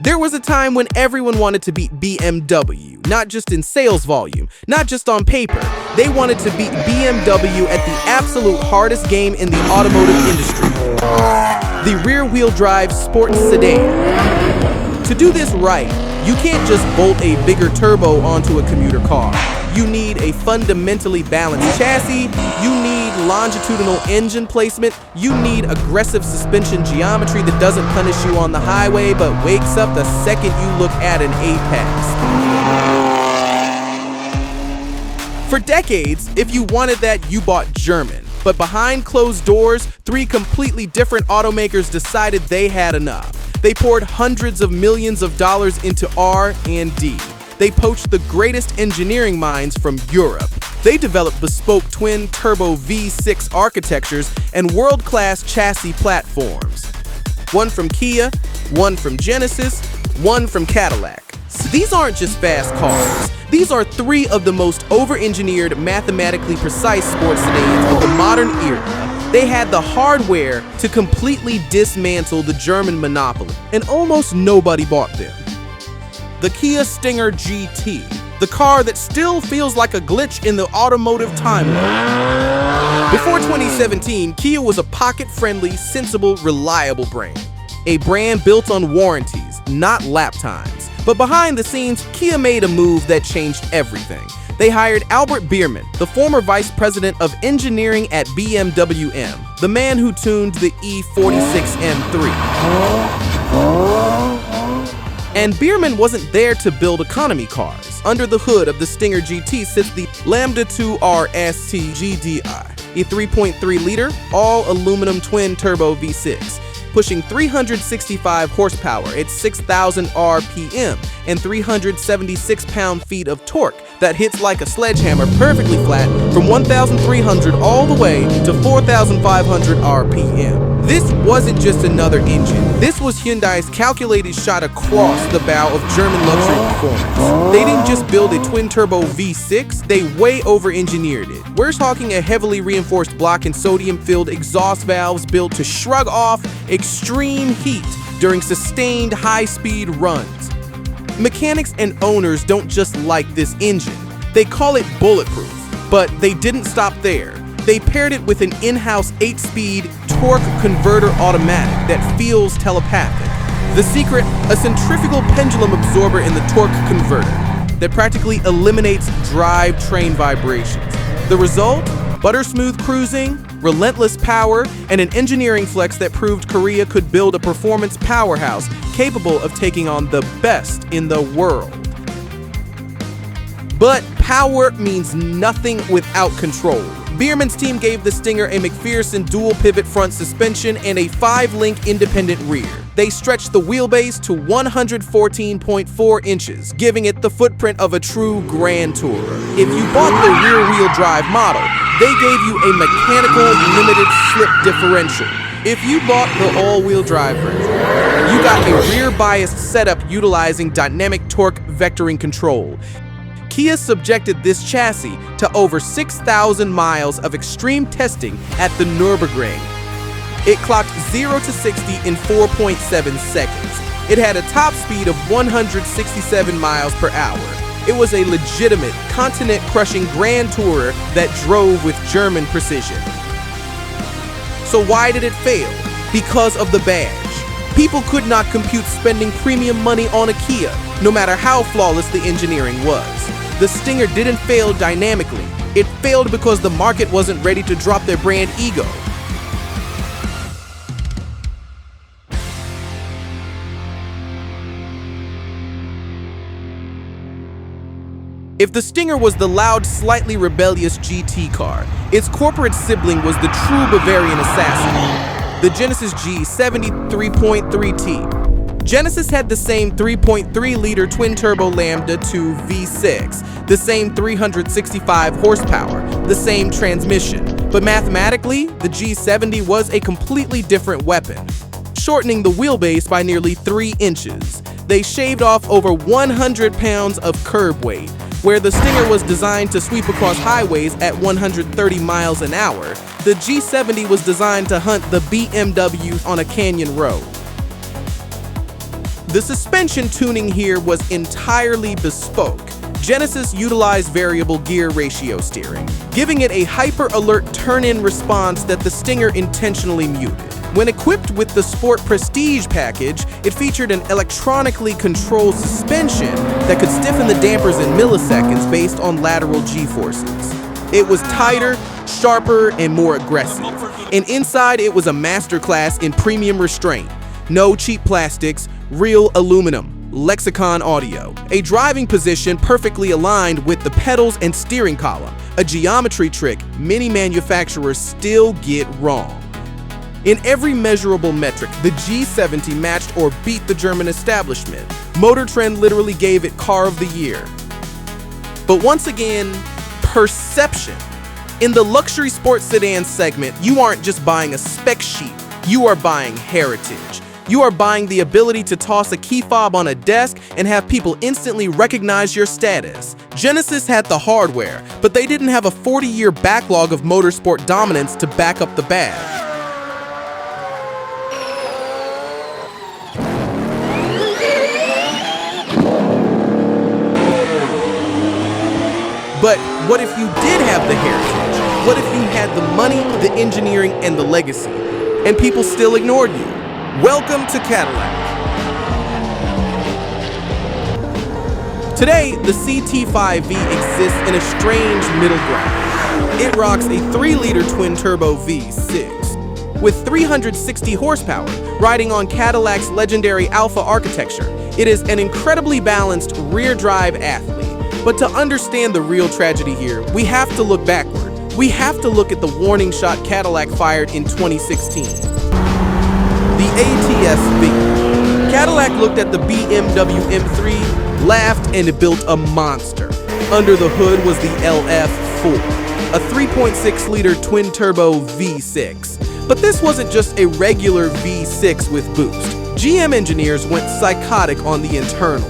There was a time when everyone wanted to beat BMW, not just in sales volume, not just on paper. They wanted to beat BMW at the absolute hardest game in the automotive industry, the rear-wheel drive sports sedan. To do this right, you can't just bolt a bigger turbo onto a commuter car. You need a fundamentally balanced chassis, you need longitudinal engine placement, you need aggressive suspension geometry that doesn't punish you on the highway but wakes up the second you look at an apex. For decades, if you wanted that, you bought German. But behind closed doors, three completely different automakers decided they had enough. They poured hundreds of millions of dollars into R&D. They poached the greatest engineering minds from Europe. They developed bespoke twin-turbo V6 architectures and world-class chassis platforms. One from Kia, one from Genesis, one from Cadillac. So these aren't just fast cars. These are three of the most over-engineered, mathematically precise sports sedans of the modern era. They had the hardware to completely dismantle the German monopoly, and almost nobody bought them. The Kia Stinger GT, the car that still feels like a glitch in the automotive timeline. Before 2017, Kia was a pocket-friendly, sensible, reliable brand. A brand built on warranties, not lap times. But behind the scenes, Kia made a move that changed everything. They hired Albert Biermann, the former vice president of engineering at BMW M, the man who tuned the E46 M3. And Biermann wasn't there to build economy cars. Under the hood of the Stinger GT sits the Lambda 2 RST GDI, a 3.3-liter, all-aluminum twin-turbo V6, pushing 365 horsepower at 6,000 RPM and 376 pound-feet of torque that hits like a sledgehammer perfectly flat from 1,300 all the way to 4,500 RPM. This wasn't just another engine. This was Hyundai's calculated shot across the bow of German luxury performance. They didn't just build a twin-turbo V6, they way over-engineered it. We're talking a heavily reinforced block and sodium-filled exhaust valves built to shrug off extreme heat during sustained high-speed runs. Mechanics and owners don't just like this engine. They call it bulletproof. But they didn't stop there. They paired it with an in-house 8-speed torque converter automatic that feels telepathic. The secret, a centrifugal pendulum absorber in the torque converter that practically eliminates drivetrain vibrations. The result? Butter-smooth cruising, relentless power, and an engineering flex that proved Korea could build a performance powerhouse capable of taking on the best in the world. But power means nothing without control. Biermann's team gave the Stinger a McPherson dual-pivot front suspension and a 5-link independent rear. They stretched the wheelbase to 114.4 inches, giving it the footprint of a true Grand Tourer. If you bought the rear-wheel drive model, they gave you a mechanical limited slip differential. If you bought the all-wheel drive version, you got a rear-biased setup utilizing dynamic torque vectoring control. Kia subjected this chassis to over 6,000 miles of extreme testing at the Nürburgring. It clocked 0 to 60 in 4.7 seconds. It had a top speed of 167 miles per hour. It was a legitimate, continent-crushing Grand Tourer that drove with German precision. So why did it fail? Because of the badge. People could not compute spending premium money on a Kia, no matter how flawless the engineering was. The Stinger didn't fail dynamically. It failed because the market wasn't ready to drop their brand ego. If the Stinger was the loud, slightly rebellious GT car, its corporate sibling was the true Bavarian assassin, the Genesis G70 3.3T. Genesis had the same 3.3-liter twin-turbo Lambda 2 V6, the same 365 horsepower, the same transmission. But mathematically, the G70 was a completely different weapon, shortening the wheelbase by nearly 3 inches. They shaved off over 100 pounds of curb weight. Where the Stinger was designed to sweep across highways at 130 miles an hour, the G70 was designed to hunt the BMW on a canyon road. The suspension tuning here was entirely bespoke. Genesis utilized variable gear ratio steering, giving it a hyper-alert turn-in response that the Stinger intentionally muted. When equipped with the Sport Prestige package, it featured an electronically controlled suspension that could stiffen the dampers in milliseconds based on lateral G-forces. It was tighter, sharper, and more aggressive. And inside, it was a masterclass in premium restraint. No cheap plastics, real aluminum. Lexicon audio. A driving position perfectly aligned with the pedals and steering column. A geometry trick many manufacturers still get wrong. In every measurable metric, the G70 matched or beat the German establishment. Motor Trend literally gave it Car of the Year. But once again, perception. In the luxury sports sedan segment, you aren't just buying a spec sheet, you are buying heritage. You are buying the ability to toss a key fob on a desk and have people instantly recognize your status. Genesis had the hardware, but they didn't have a 40-year backlog of motorsport dominance to back up the badge. But what if you did have the heritage? What if you had the money, the engineering, and the legacy, and people still ignored you? Welcome to Cadillac. Today, the CT5V exists in a strange middle ground. It rocks a 3-liter twin-turbo V6 with 360 horsepower, riding on Cadillac's legendary Alpha architecture. It is an incredibly balanced rear-drive athlete. But to understand the real tragedy here, we have to look backward. We have to look at the warning shot Cadillac fired in 2016. The ATS-V. Cadillac looked at the BMW M3, laughed, and built a monster. Under the hood was the LF4, a 3.6-liter twin-turbo V6. But this wasn't just a regular V6 with boost. GM engineers went psychotic on the internals.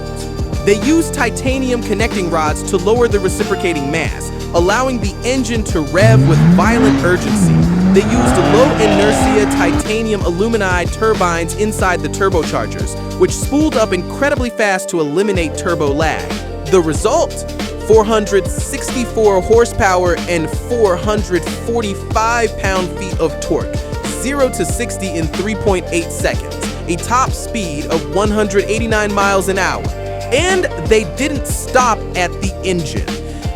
They used titanium connecting rods to lower the reciprocating mass, allowing the engine to rev with violent urgency. They used low-inertia titanium aluminide turbines inside the turbochargers, which spooled up incredibly fast to eliminate turbo lag. The result? 464 horsepower and 445 pound-feet of torque, 0 to 60 in 3.8 seconds, a top speed of 189 miles an hour. And they didn't stop at the engine.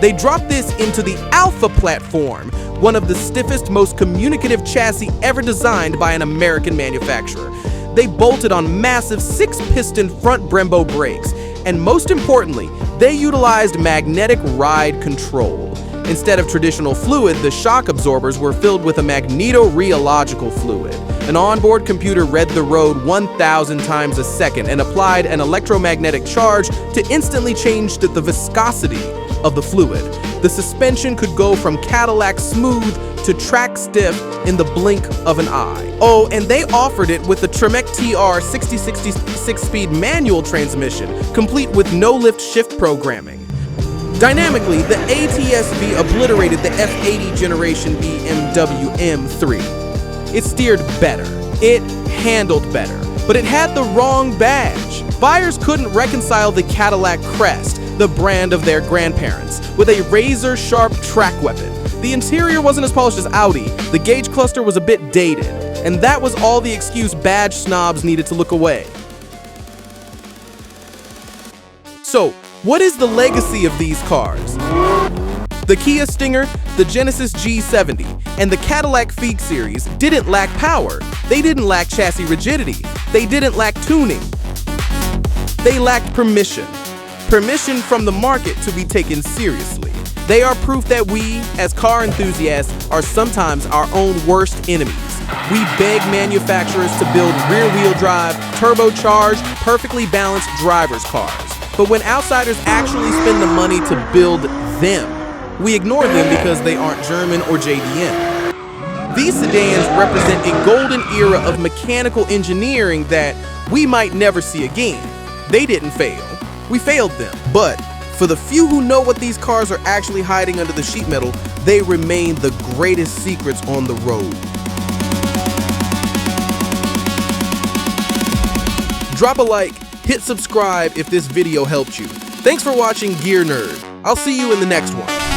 They dropped this into the Alpha platform, one of the stiffest, most communicative chassis ever designed by an American manufacturer. They bolted on massive 6-piston front Brembo brakes, and most importantly, they utilized magnetic ride control. Instead of traditional fluid, the shock absorbers were filled with a magnetorheological fluid. An onboard computer read the road 1,000 times a second and applied an electromagnetic charge to instantly change the viscosity of the fluid. The suspension could go from Cadillac smooth to track stiff in the blink of an eye. Oh, and they offered it with the Tremec TR 6060 6-speed manual transmission, complete with no-lift shift programming. Dynamically, the ATS-V obliterated the F80 generation BMW M3. It steered better, it handled better, but it had the wrong badge. Buyers couldn't reconcile the Cadillac crest, the brand of their grandparents, with a razor-sharp track weapon. The interior wasn't as polished as Audi, the gauge cluster was a bit dated, and that was all the excuse badge snobs needed to look away. So, what is the legacy of these cars? The Kia Stinger, the Genesis G70, and the Cadillac Figue series didn't lack power. They didn't lack chassis rigidity. They didn't lack tuning. They lacked permission. Permission from the market to be taken seriously. They are proof that we, as car enthusiasts, are sometimes our own worst enemies. We beg manufacturers to build rear-wheel drive, turbocharged, perfectly balanced driver's cars. But when outsiders actually spend the money to build them, we ignore them because they aren't German or JDM. These sedans represent a golden era of mechanical engineering that we might never see again. They didn't fail. We failed them. But for the few who know what these cars are actually hiding under the sheet metal, they remain the greatest secrets on the road. Drop a like, Hit subscribe if this video helped you. Thanks for watching Gear Nerd. I'll see you in the next one.